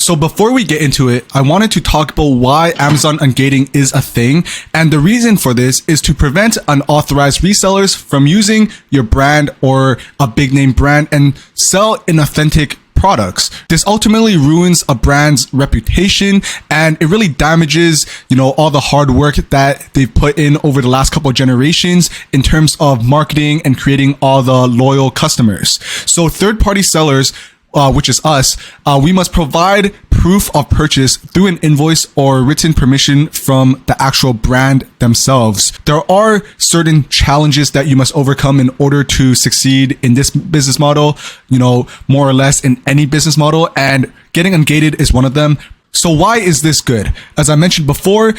So before we get into it, I wanted to talk about why Amazon Ungating is a thing. And the reason for this is to prevent unauthorized resellers from using your brand or a big name brand and sell inauthentic products. This ultimately ruins a brand's reputation and it really damages, all the hard work that they've put in over the last couple of generations in terms of marketing and creating all the loyal customers. So third-party sellers, which is us, we must provide proof of purchase through an invoice or written permission from the actual brand themselves. There are certain challenges that you must overcome in order to succeed in this business model, more or less in any business model, and getting ungated is one of them. So why is this good? As I mentioned before,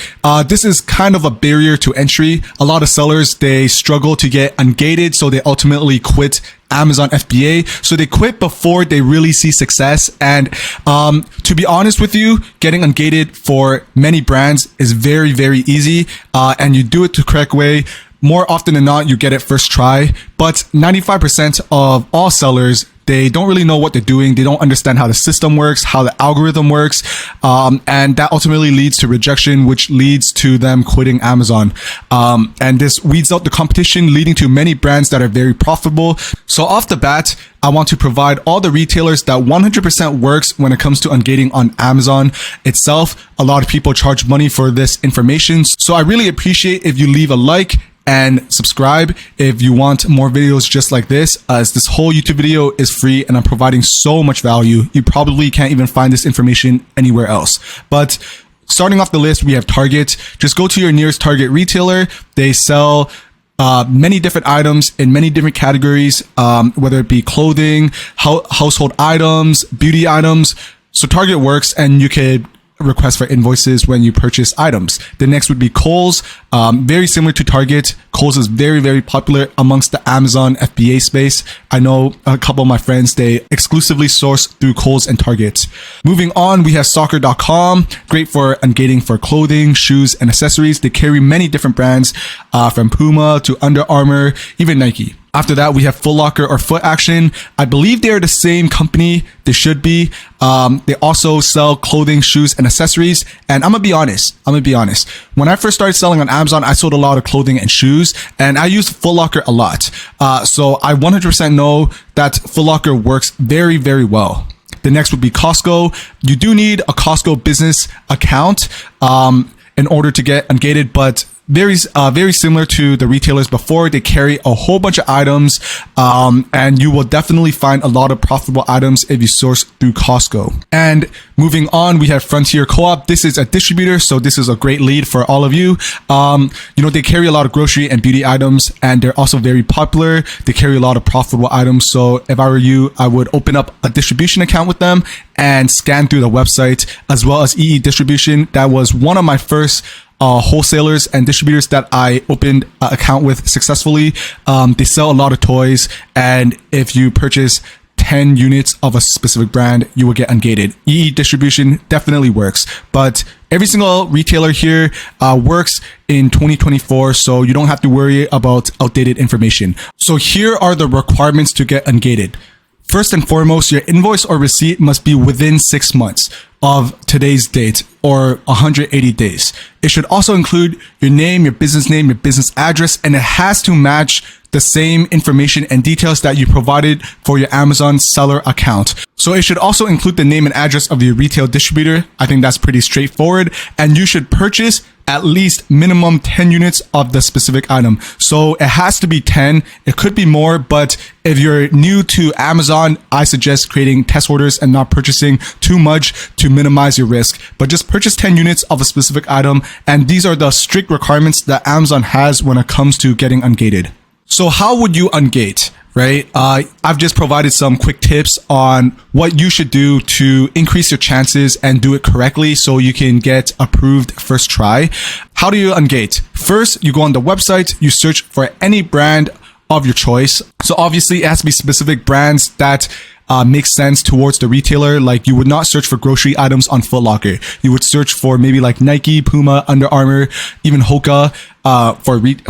this is kind of a barrier to entry. A lot of sellers, they struggle to get ungated, so they ultimately quit Amazon FBA. So they quit before they really see success. And to be honest with you, getting ungated for many brands is very, very easy. And you do it the correct way. More often than not, you get it first try. But 95% of all sellers, they don't really know what they're doing. They don't understand how the system works, how the algorithm works. And that ultimately leads to rejection, which leads to them quitting Amazon. And this weeds out the competition, leading to many brands that are very profitable. So off the bat, I want to provide all the retailers that 100% works when it comes to ungating on Amazon itself. A lot of people charge money for this information. So I really appreciate if you leave a like and subscribe if you want more videos just like this, as this whole YouTube video is free and I'm providing so much value. You probably can't even find this information anywhere else. But starting off the list, we have Target. Just go to your nearest Target retailer. They sell many different items in many different categories, whether it be clothing, household items, beauty items. So Target works, and you could request for invoices when you purchase items. The next would be Kohl's. Very similar to Target. Kohl's is very, very popular amongst the Amazon FBA space. I know a couple of my friends, they exclusively source through Kohl's and Target. Moving on, we have soccer.com. Great for ungating for clothing, shoes, and accessories. They carry many different brands, from Puma to Under Armour, even Nike. After that, we have Foot Locker or Foot Action. I believe they are the same company. They should be. They also sell clothing, shoes, and accessories. And I'm gonna be honest. When I first started selling on Amazon, I sold a lot of clothing and shoes, and I used Foot Locker a lot. So I 100% know that Foot Locker works very, very well. The next would be Costco. You do need a Costco business account in order to get ungated, but very similar to the retailers before. They carry a whole bunch of items, and you will definitely find a lot of profitable items if you source through Costco. And moving on, we have Frontier Co-op. This is a distributor, so this is a great lead for all of you. They carry a lot of grocery and beauty items, and they're also very popular. They carry a lot of profitable items. So if I were you, I would open up a distribution account with them and scan through the website, as well as EE Distribution. That was one of my first wholesalers and distributors that I opened an account with successfully. They sell a lot of toys, and if you purchase 10 units of a specific brand, you will get ungated. EE Distribution definitely works, but every single retailer here works in 2024, so you don't have to worry about outdated information. So here are the requirements to get ungated. First and foremost, your invoice or receipt must be within 6 months of today's date, or 180 days. It should also include your name, your business address, and it has to match the same information and details that you provided for your Amazon seller account. So it should also include the name and address of your retail distributor. I think that's pretty straightforward. And you should purchase at least minimum 10 units of the specific item. So it has to be 10. It could be more, but if you're new to Amazon, I suggest creating test orders and not purchasing too much to minimize your risk. But just purchase 10 units of a specific item. And these are the strict requirements that Amazon has when it comes to getting ungated. So how would you ungate, right? I've just provided some quick tips on what you should do to increase your chances and do it correctly so you can get approved first try. How do you ungate? First, you go on the website, you search for any brand of your choice. So obviously it has to be specific brands that makes sense towards the retailer. Like, you would not search for grocery items on Foot Locker. You would search for maybe like Nike, Puma, Under Armour, even Hoka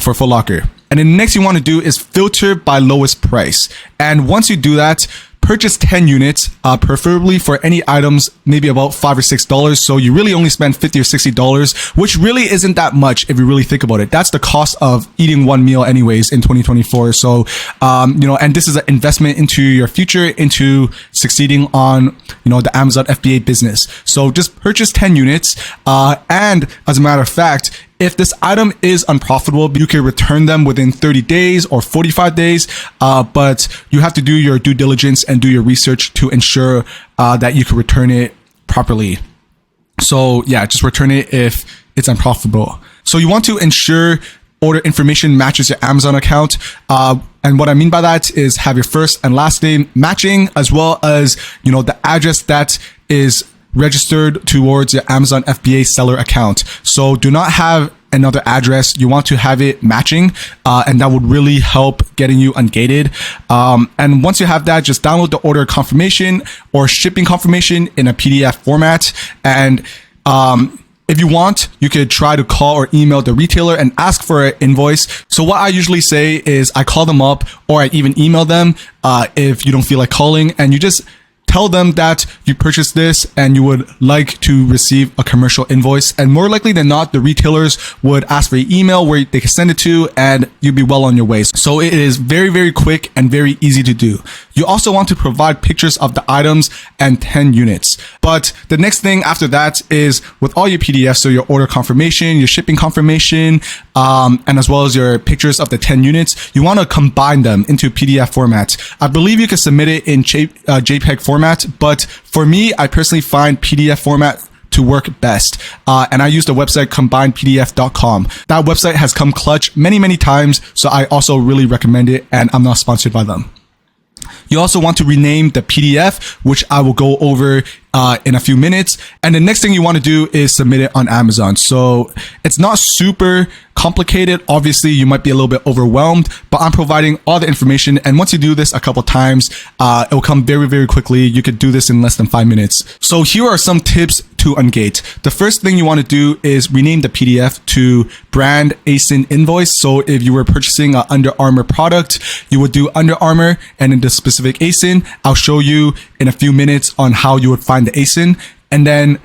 for Foot Locker. And then the next you want to do is filter by lowest price. And once you do that, purchase 10 units, preferably for any items, maybe about $5 or $6. So you really only spend $50 or $60, which really isn't that much if you really think about it. That's the cost of eating one meal anyways in 2024. So, and this is an investment into your future, into succeeding on, the Amazon FBA business. So just purchase 10 units. And as a matter of fact, if this item is unprofitable, you can return them within 30 days or 45 days. But you have to do your due diligence and do your research to ensure that you can return it properly. So yeah, just return it if it's unprofitable. So you want to ensure order information matches your Amazon account. And what I mean by that is have your first and last name matching, as well as, the address that is registered towards your Amazon FBA seller account. So do not have another address. You want to have it matching, and that would really help getting you ungated. And once you have that, just download the order confirmation or shipping confirmation in a PDF format. And if you want, you could try to call or email the retailer and ask for an invoice. So what I usually say is I call them up, or I even email them if you don't feel like calling, and you just tell them that you purchased this and you would like to receive a commercial invoice. And more likely than not, the retailers would ask for your email where they can send it to, and you'd be well on your way. So it is very, very quick and very easy to do. You also want to provide pictures of the items and 10 units. But the next thing after that is with all your PDFs, so your order confirmation, your shipping confirmation, and as well as your pictures of the 10 units, you want to combine them into PDF format. I believe you can submit it in JPEG format, but for me, I personally find PDF format to work best. And I use the website combinedpdf.com. That website has come clutch many, many times, so I also really recommend it, and I'm not sponsored by them. You also want to rename the PDF, which I will go over in a few minutes. And the next thing you want to do is submit it on Amazon. So it's not super complicated. Obviously, you might be a little bit overwhelmed, but I'm providing all the information. And once you do this a couple times, it will come very, very quickly. You could do this in less than 5 minutes. So here are some tips to Ungate. The first thing you want to do is rename the PDF to brand ASIN invoice. So if you were purchasing an Under Armour product, you would do Under Armour and in the specific ASIN. I'll show you in a few minutes on how you would find the ASIN. And then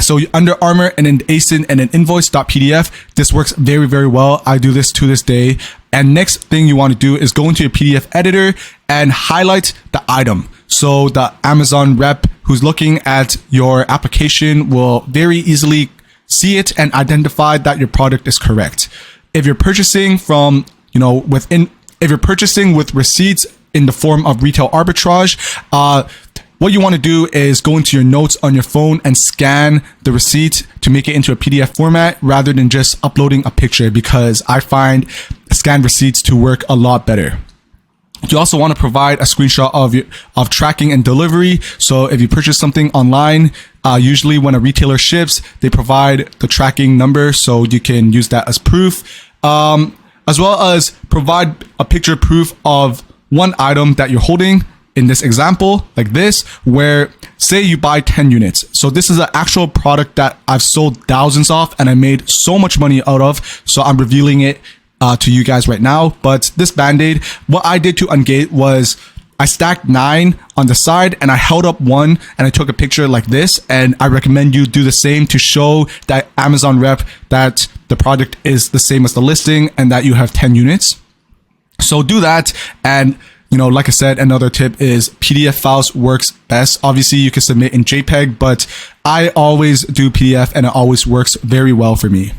so Under Armour and then ASIN and then invoice.pdf. This works very, very well. I do this to this day. And next thing you want to do is go into your PDF editor and highlight the item. So the Amazon rep who's looking at your application will very easily see it and identify that your product is correct. If you're purchasing from, if you're purchasing with receipts in the form of retail arbitrage, what you want to do is go into your notes on your phone and scan the receipt to make it into a PDF format rather than just uploading a picture, because I find scanned receipts to work a lot better. You also want to provide a screenshot of tracking and delivery. So if you purchase something online, usually when a retailer ships, they provide the tracking number, so you can use that as proof, as well as provide a picture proof of one item that you're holding. In this example, like this, where say you buy 10 units. So this is an actual product that I've sold thousands of and I made so much money out of. So I'm revealing it to you guys right now. But this Band-Aid, what I did to Ungate was I stacked 9 on the side and I held up one and I took a picture like this. And I recommend you do the same to show that Amazon rep that the product is the same as the listing and that you have 10 units. So do that. And like I said, another tip is PDF files works best. Obviously, you can submit in JPEG, but I always do PDF and it always works very well for me.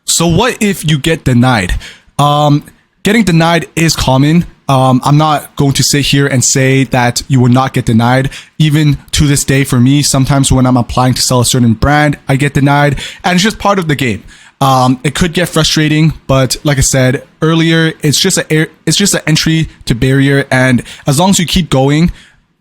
So what if you get denied? Getting denied is common. I'm not going to sit here and say that you will not get denied. Even to this day, for me, sometimes when I'm applying to sell a certain brand, I get denied, and it's just part of the game. It could get frustrating, but like I said earlier, it's just an entry to barrier, and as long as you keep going,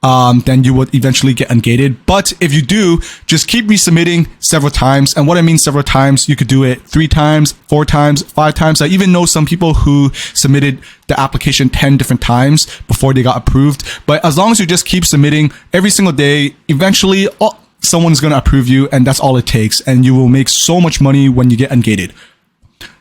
then you would eventually get ungated. But if you do, just keep resubmitting several times. And what I mean several times, you could do it 3 times, 4 times, 5 times. I even know some people who submitted the application 10 different times before they got approved. But as long as you just keep submitting every single day, eventually someone's going to approve you, and that's all it takes. And you will make so much money when you get ungated.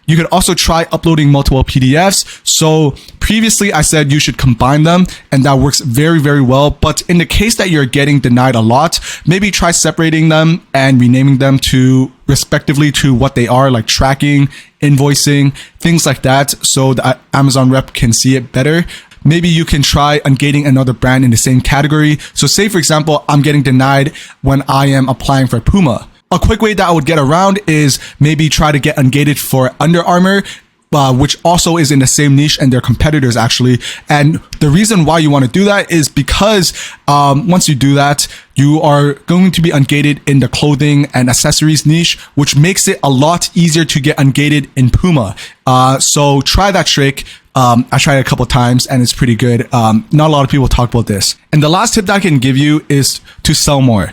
You could also try uploading multiple PDFs. So previously I said you should combine them, and that works very, very well. But in the case that you're getting denied a lot, maybe try separating them and renaming them to respectively to what they are, like tracking, invoicing, things like that, so the Amazon rep can see it better. Maybe you can try ungating another brand in the same category. So say, for example, I'm getting denied when I am applying for Puma. A quick way that I would get around is maybe try to get ungated for Under Armour, which also is in the same niche and they're competitors actually. And the reason why you want to do that is because once you do that, you are going to be ungated in the clothing and accessories niche, which makes it a lot easier to get ungated in Puma. So try that trick. I tried it a couple of times and it's pretty good. Not a lot of people talk about this. And the last tip that I can give you is to sell more.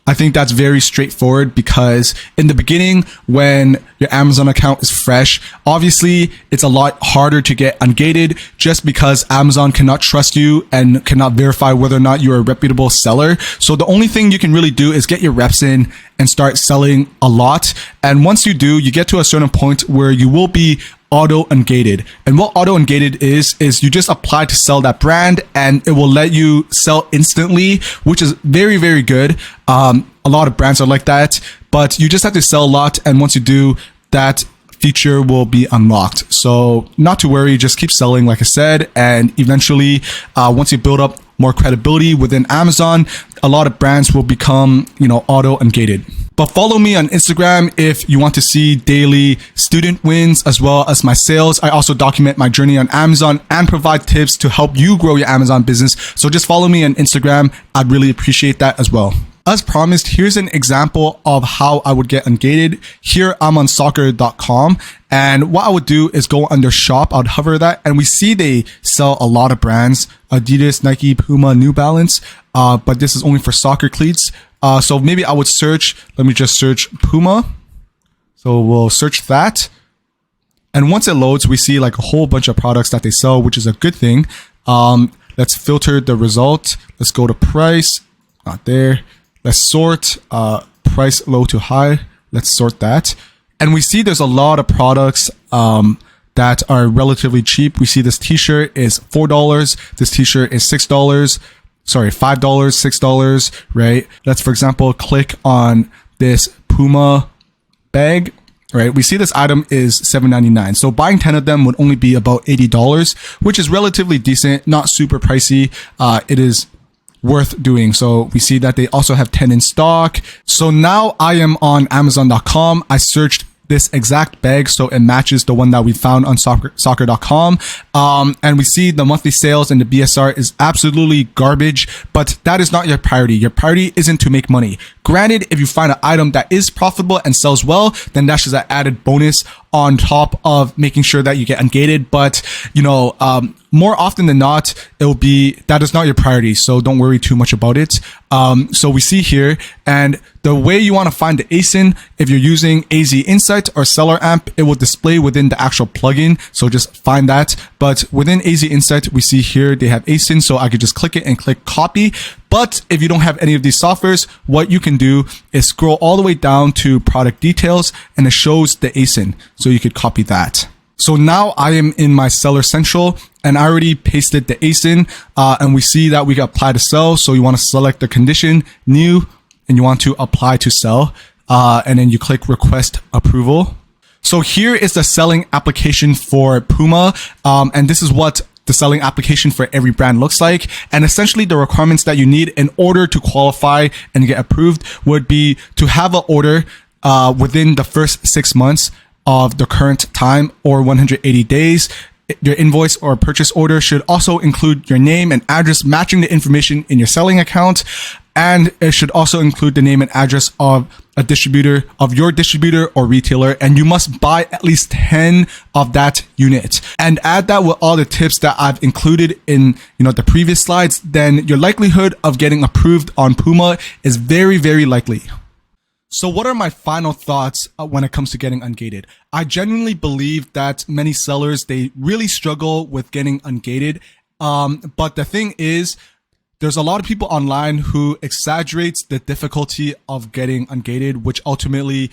I think that's very straightforward because in the beginning, when your Amazon account is fresh, obviously it's a lot harder to get ungated just because Amazon cannot trust you and cannot verify whether or not you're a reputable seller. So the only thing you can really do is get your reps in and start selling a lot. And once you do, you get to a certain point where you will be auto ungated. And what auto ungated is you just apply to sell that brand and it will let you sell instantly, which is very, very good. A lot of brands are like that, but you just have to sell a lot. And once you do, that feature will be unlocked. So not to worry, just keep selling, like I said. And eventually, once you build up more credibility within Amazon, a lot of brands will become, auto ungated. But follow me on Instagram if you want to see daily student wins as well as my sales. I also document my journey on Amazon and provide tips to help you grow your Amazon business. So just follow me on Instagram. I'd really appreciate that as well. As promised, here's an example of how I would get ungated. Here I'm on soccer.com, and what I would do is go under shop. I would hover that, and we see they sell a lot of brands: Adidas, Nike, Puma, New Balance. But this is only for soccer cleats. So maybe I would search. Let me just search Puma. So we'll search that, and once it loads, we see like a whole bunch of products that they sell, which is a good thing. Let's filter the result. Let's go to price. Not there. Let's sort price low to high. Let's sort that. And we see there's a lot of products that are relatively cheap. We see this t-shirt is $4. This t-shirt is $6. Sorry, $5, $6, right? Let's, for example, click on this Puma bag, right? We see this item is $7.99. So buying 10 of them would only be about $80, which is relatively decent, not super pricey. It is worth doing. So we see that they also have 10 in stock. So now I am on Amazon.com. I searched this exact bag, so it matches the one that we found on soccer.com. And we see the monthly sales and the BSR is absolutely garbage, but that is not your priority. Your priority isn't to make money. Granted, if you find an item that is profitable and sells well, then that's just an added bonus on top of making sure that you get ungated. But, more often than not, that is not your priority. So don't worry too much about it. So we see here, and the way you want to find the ASIN, if you're using AZ Insight or Seller Amp, it will display within the actual plugin. So just find that. But within AZ Insight, we see here they have ASIN. So I could just click it and click copy. But if you don't have any of these softwares, what you can do is scroll all the way down to product details and it shows the ASIN. So you could copy that. So now I am in my Seller Central and I already pasted the ASIN and we see that we got apply to sell. So you want to select the condition, new, and you want to apply to sell. And then you click request approval. So here is the selling application for Puma. And this is what the selling application for every brand looks like. And essentially the requirements that you need in order to qualify and get approved would be to have an order within the first 6 months of the current time or 180 days. Your invoice or purchase order should also include your name and address matching the information in your selling account. And it should also include the name and address of your distributor or retailer. And you must buy at least 10 of that unit and add that with all the tips that I've included in, the previous slides. Then your likelihood of getting approved on Puma is very, very likely. So what are my final thoughts when it comes to getting ungated? I genuinely believe that many sellers, they really struggle with getting ungated. But the thing is, there's a lot of people online who exaggerates the difficulty of getting ungated, which ultimately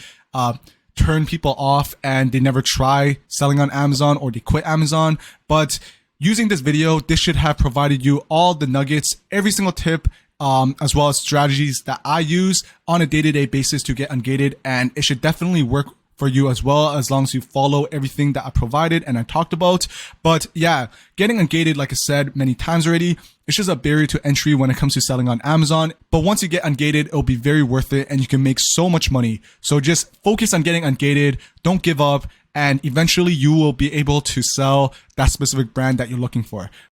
turn people off and they never try selling on Amazon or they quit Amazon. But using this video, this should have provided you all the nuggets, every single tip, as well as strategies that I use on a day-to-day basis to get ungated, and it should definitely work for you as well, as long as you follow everything that I provided and I talked about. But yeah, getting ungated, like I said many times already, it's just a barrier to entry when it comes to selling on Amazon. But once you get ungated, it'll be very worth it and you can make so much money. So just focus on getting ungated, don't give up, and eventually you will be able to sell that specific brand that you're looking for.